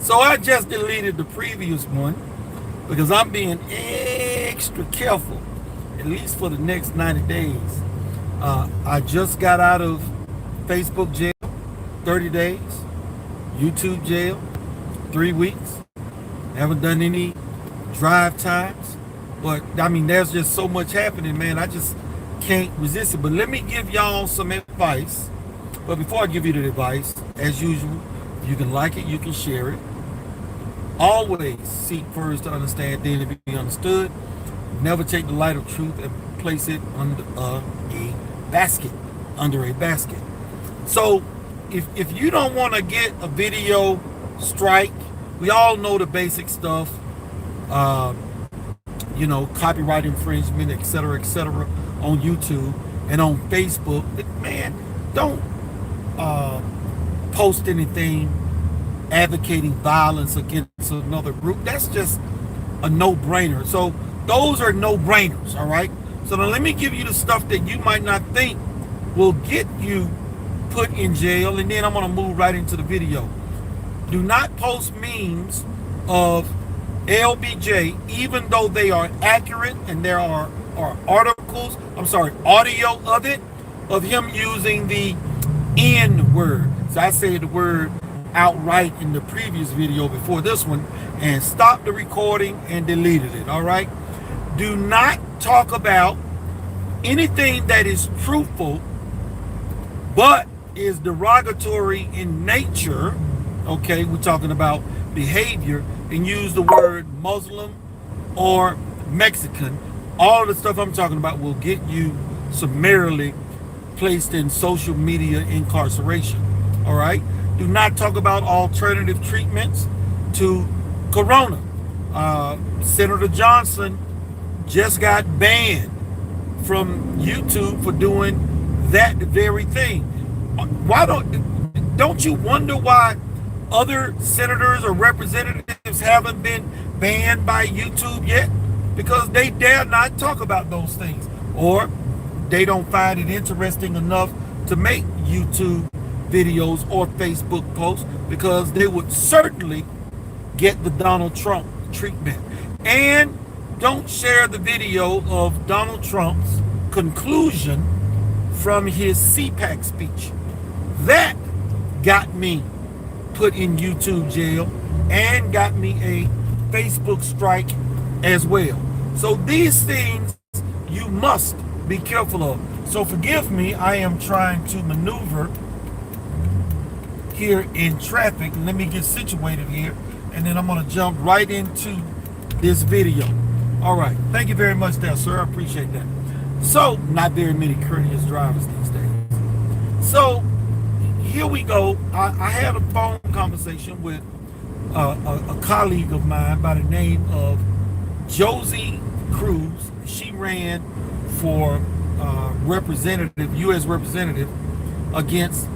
So I just deleted the previous one because I'm being extra careful, at least for the next 90 days. I just got out of Facebook jail, 30 days, YouTube jail, 3 weeks. Haven't done any drive times. But, I mean, there's just so much happening, man. I just can't resist it. But let me give y'all some advice. But before I give you the advice, as usual, you can like it, you can share it. Always seek first to understand, then to be understood. Never take the light of truth and place it under a basket. So if you don't want to get a video strike, we all know the basic stuff. Copyright infringement, etc., on YouTube and on Facebook. Man, don't post anything advocating violence against another group. That's just a no-brainer. So those are no-brainers, all right? So now let me give you the stuff that you might not think will get you put in jail, and then I'm going to move right into the video. Do not post memes of LBJ, even though they are accurate and there are audio of him using the N word. So I said the word outright in the previous video before this one and stopped the recording and deleted it, all right? Do not talk about anything that is truthful but is derogatory in nature, okay? We're talking about behavior, and use the word Muslim or Mexican. All of the stuff I'm talking about will get you summarily placed in social media incarceration, all right? Do not talk about alternative treatments to corona. Senator Johnson just got banned from YouTube for doing that very thing. Why don't you wonder why other senators or representatives haven't been banned by YouTube yet? Because they dare not talk about those things, or they don't find it interesting enough to make YouTube videos or Facebook posts, because they would certainly get the Donald Trump treatment. And don't share the video of Donald Trump's conclusion from his CPAC speech. That got me put in YouTube jail and got me a Facebook strike as well. So these things you must be careful of. So forgive me, I am trying to maneuver here in traffic. Let me get situated here, and then I'm going to jump right into this video. All right, thank you very much there, sir. I appreciate that. So, not very many courteous drivers these days. So, here we go. I had a phone conversation with a colleague of mine by the name of Johsie Cruz. She ran for representative, U.S. representative against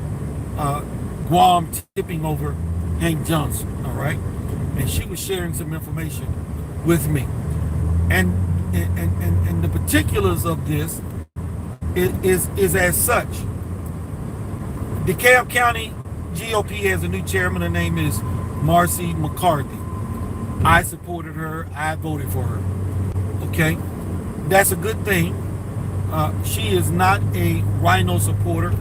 Guam tipping over Hank Johnson, all right? And she was sharing some information with me. And the particulars of this is as such. DeKalb County GOP has a new chairman. Her name is Marci McCarthy. I supported her. I voted for her. Okay? That's a good thing. She is not a Rhino supporter,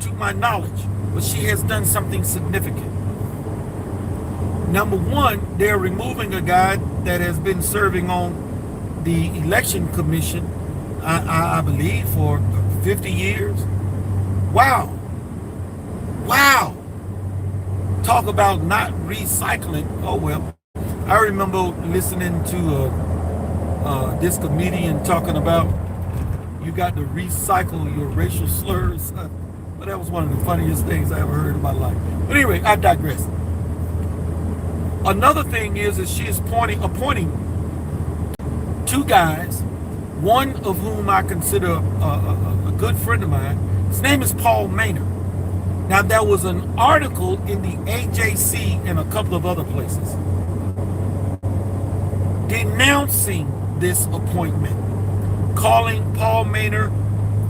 to my knowledge, but she has done something significant. Number one, they're removing a guy that has been serving on the election commission, I believe, for 50 years. Wow. Talk about not recycling. Oh well. I remember listening to this comedian talking about you got to recycle your racial slurs. But that was one of the funniest things I ever heard in my life. But anyway, I digress. Another thing is that she is appointing two guys, one of whom I consider a good friend of mine. His name is Paul Manor. Now, there was an article in the AJC and a couple of other places denouncing this appointment, calling Paul Manor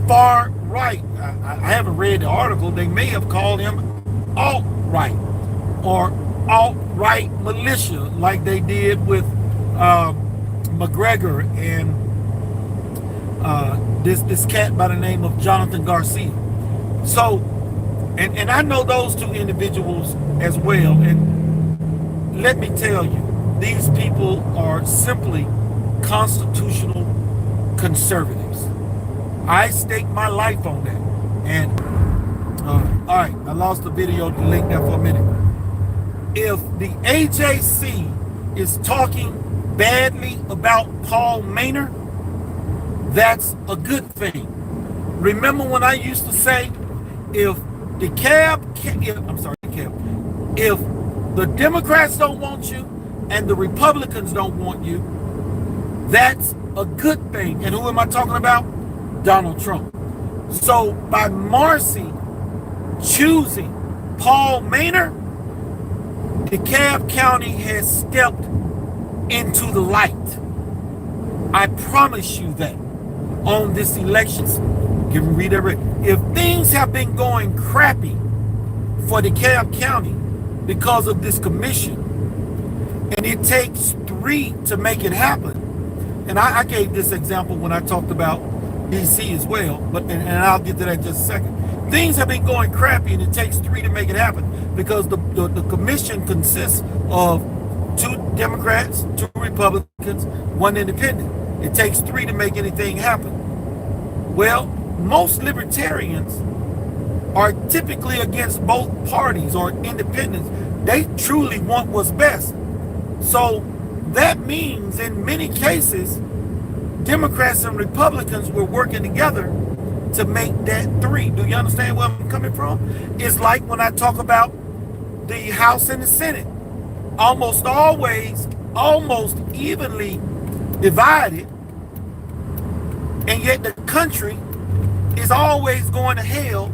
far right. I haven't read the article. They may have called him alt-right or alt-right militia like they did with McGregor and this cat by the name of Jonathan Garcia. So, and I know those two individuals as well, and let me tell you, these people are simply constitutional conservatives. I stake my life on that. And all right, I lost the video to link that for a minute. If the AJC is talking badly about Paul Manor, that's a good thing. Remember when I used to say, if the if the Democrats don't want you and the Republicans don't want you, that's a good thing. And who am I talking about? Donald Trump. So by Marci choosing Paul Manor, DeKalb County has stepped into the light. I promise you that on this election. Give me read every. If things have been going crappy for DeKalb County because of this commission, and it takes 3 to make it happen. And I gave this example when I talked about DC as well, but and I'll get to that in just a second. Things have been going crappy, and it takes 3 to make it happen because the commission consists of 2 Democrats, 2 Republicans, 1 independent. It takes 3 to make anything happen. Well, most libertarians are typically against both parties or independents. They truly want what's best. So that means in many cases, Democrats and Republicans were working together to make that 3. Do you understand where I'm coming from? It's like when I talk about the House and the Senate. Almost always, almost evenly divided, and yet the country is always going to hell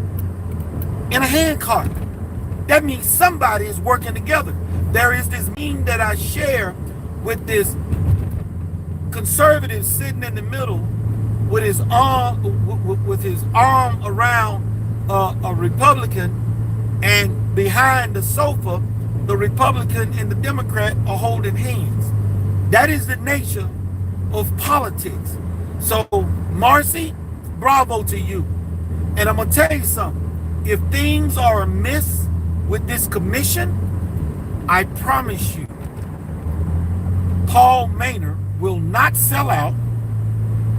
in a handcart. That means somebody is working together. There is this meme that I share with this conservative sitting in the middle with his arm around a Republican, and behind the sofa, the Republican and the Democrat are holding hands. That is the nature of politics. So, Marci, bravo to you. And I'm going to tell you something. If things are amiss with this commission, I promise you, Paul Manor will not sell out,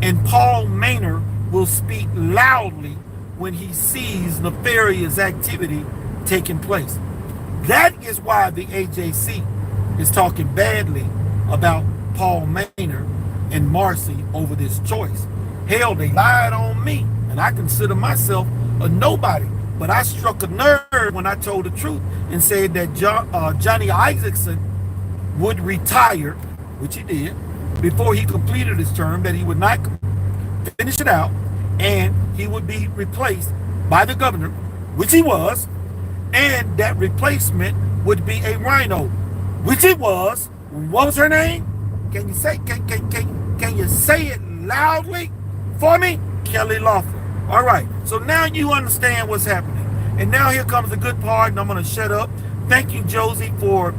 and Paul Manor will speak loudly when he sees nefarious activity taking place. That is why the AJC is talking badly about Paul Manor and Marci over this choice. Hell, they lied on me, and I consider myself a nobody. But I struck a nerve when I told the truth and said that Johnny Isaacson would retire, which he did, before he completed his term, that he would not finish it out, and he would be replaced by the governor, which he was, and that replacement would be a rhino, which it was. What was her name? Can you say it loudly for me? Kelly Loeffler. All right, so now you understand what's happening. And now here comes the good part, and I'm going to shut up. Thank you, Johsie, for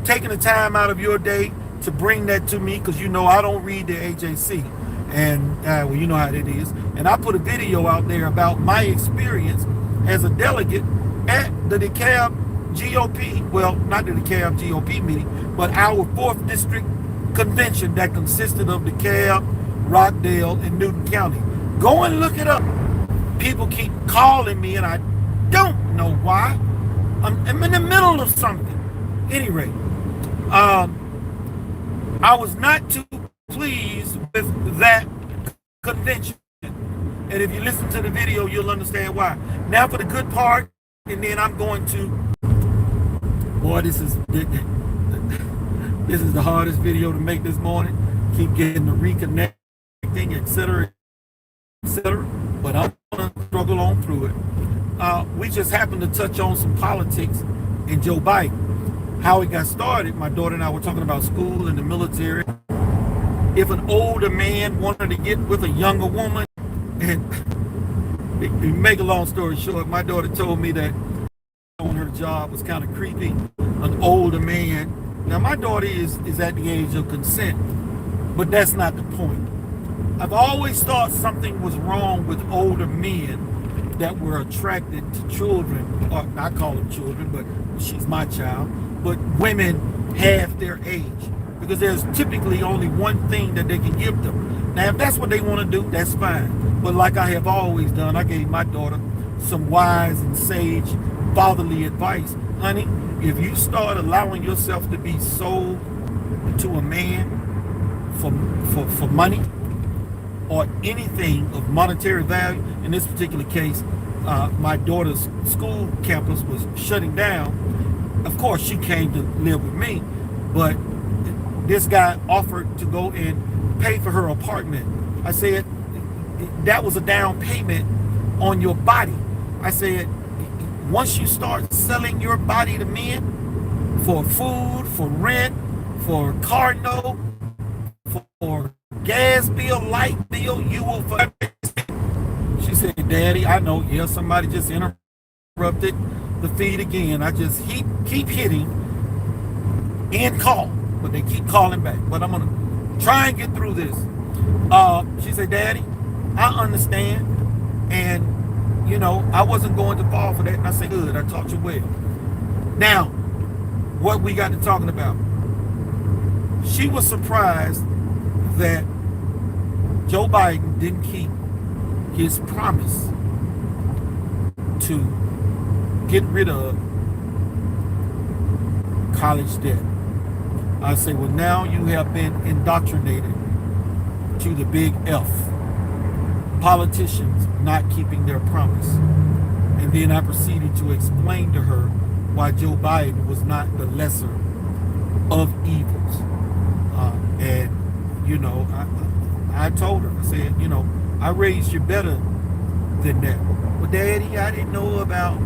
taking the time out of your day to bring that to me, because you know I don't read the AJC. And, well, you know how it is. And I put a video out there about my experience as a delegate at the DeKalb GOP, well, not the DeKalb GOP meeting, but our 4th District Convention that consisted of DeKalb, Rockdale, and Newton County. Go and look it up. People keep calling me, and I don't know why. I'm in the middle of something. Anyway, I was not too pleased with that convention. And if you listen to the video, you'll understand why. Now for the good part, and then I'm going to, boy, this is the hardest video to make this morning. Keep getting the reconnecting, etc., etc. But I'm going to struggle on through it. We just happened to touch on some politics in Joe Biden. How it got started, my daughter and I were talking about school and the military. If an older man wanted to get with a younger woman, and to make a long story short, my daughter told me that on her job was kind of creepy. an older man. Now my daughter is at the age of consent, but that's not the point. I've always thought something was wrong with older men that were attracted to children, or I call them children, but she's my child, but women half their age, because there's typically only one thing that they can give them. Now, if that's what they want to do, that's fine. But like I have always done, I gave my daughter some wise and sage fatherly advice. Honey, if you start allowing yourself to be sold to a man for money or anything of monetary value, in this particular case, my daughter's school campus was shutting down. Of course, she came to live with me, but this guy offered to go and pay for her apartment. I said, that was a down payment on your body. I said, once you start selling your body to men for food, for rent, for car note, for gas bill, light bill, you will forever. She said, Daddy, I know, yeah, somebody just interrupted the feed again. I just keep hitting end call, but they keep calling back. But I'm gonna try and get through this. She said, Daddy, I understand, and you know, I wasn't going to fall for that. And I said, good, I taught you well. Now, what we got to talking about. She was surprised that Joe Biden didn't keep his promise to get rid of college debt. I say, well, now you have been indoctrinated to the big F. Politicians not keeping their promise. And then I proceeded to explain to her why Joe Biden was not the lesser of evils. And, you know, I told her, I said, you know, I raised you better than that. But Daddy, I didn't know about,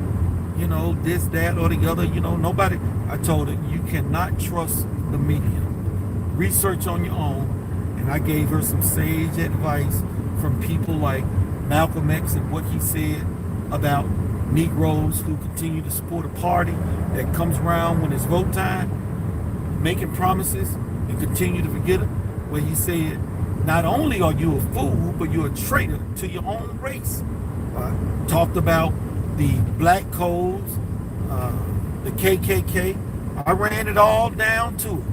you know, this, that, or the other, you know, nobody. I told her, you cannot trust the media. Research on your own. And I gave her some sage advice from people like Malcolm X and what he said about Negroes who continue to support a party that comes around when it's vote time, making promises and continue to forget it. Where he said, not only are you a fool, but you're a traitor to your own race. Talked about the black codes, the KKK. I ran it all down to it.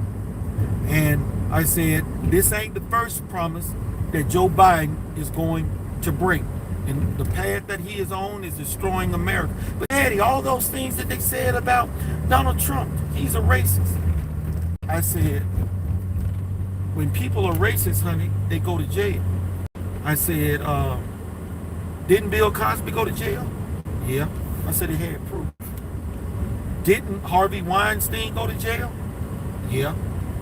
And I said, this ain't the first promise that Joe Biden is going to break. And the path that he is on is destroying America. But Daddy, all those things that they said about Donald Trump, he's a racist. I said, when people are racist, honey, they go to jail. I said, didn't Bill Cosby go to jail? Yeah. I said, he had proof. Didn't Harvey Weinstein go to jail? Yeah.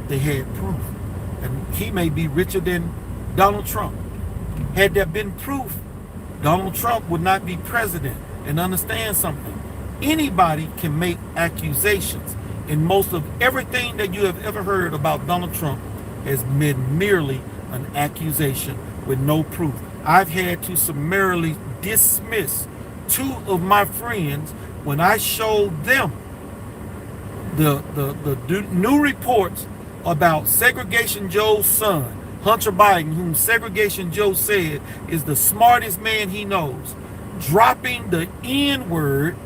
They had proof. And he may be richer than Donald Trump. Had there been proof, Donald Trump would not be president. And understand something. Anybody can make accusations. And most of everything that you have ever heard about Donald Trump has been merely an accusation with no proof. I've had to summarily dismiss 2 of my friends when I showed them the new reports about Segregation Joe's son, Hunter Biden, whom Segregation Joe said is the smartest man he knows, dropping the N-word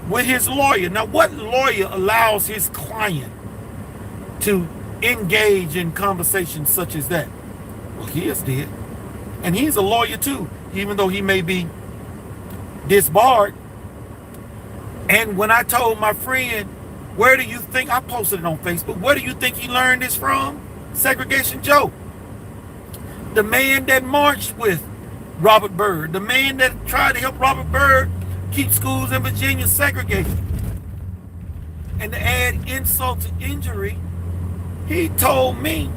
with his lawyer. Now, what lawyer allows his client to engage in conversations such as that? Well, his did. And he's a lawyer too, even though he may be disbarred. And when I told my friend, where do you think, I posted it on Facebook, where do you think he learned this from? Segregation Joe. The man that marched with Robert Byrd, the man that tried to help Robert Byrd keep schools in Virginia segregated. And to add insult to injury, he told me,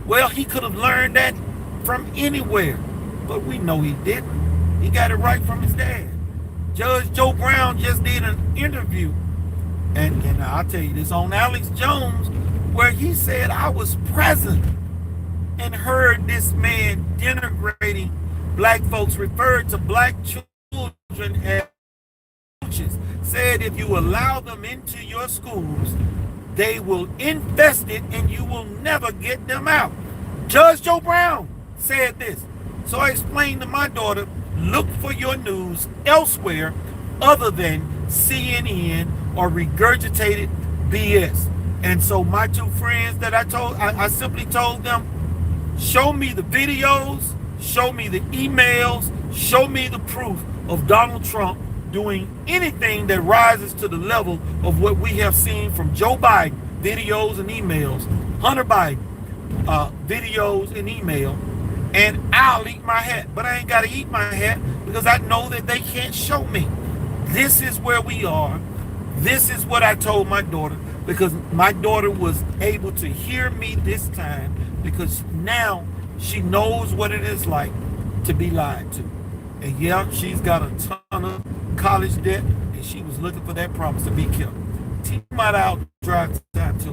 well, he could have learned that from anywhere. But we know he didn't. He got it right from his dad. Judge Joe Brown just did an interview, and I'll tell you this, on Alex Jones, where he said I was present and heard this man denigrating black folks, referred to black children as coaches, said if you allow them into your schools, they will infest it and you will never get them out. Judge Joe Brown said this. So I explained to my daughter, look for your news elsewhere other than CNN or regurgitated BS. And so my two friends that I simply told them, show me the videos, show me the emails, show me the proof of Donald Trump doing anything that rises to the level of what we have seen from Joe Biden, videos and emails, Hunter Biden, videos and email, and I'll eat my hat. But I ain't got to eat my hat because I know that they can't show me. This is where we are. This is what I told my daughter, because my daughter was able to hear me this time, because now she knows what it is like to be lied to. And yeah, she's got a ton of college debt, and she was looking for that promise to be kept. T-Mod out, drive time to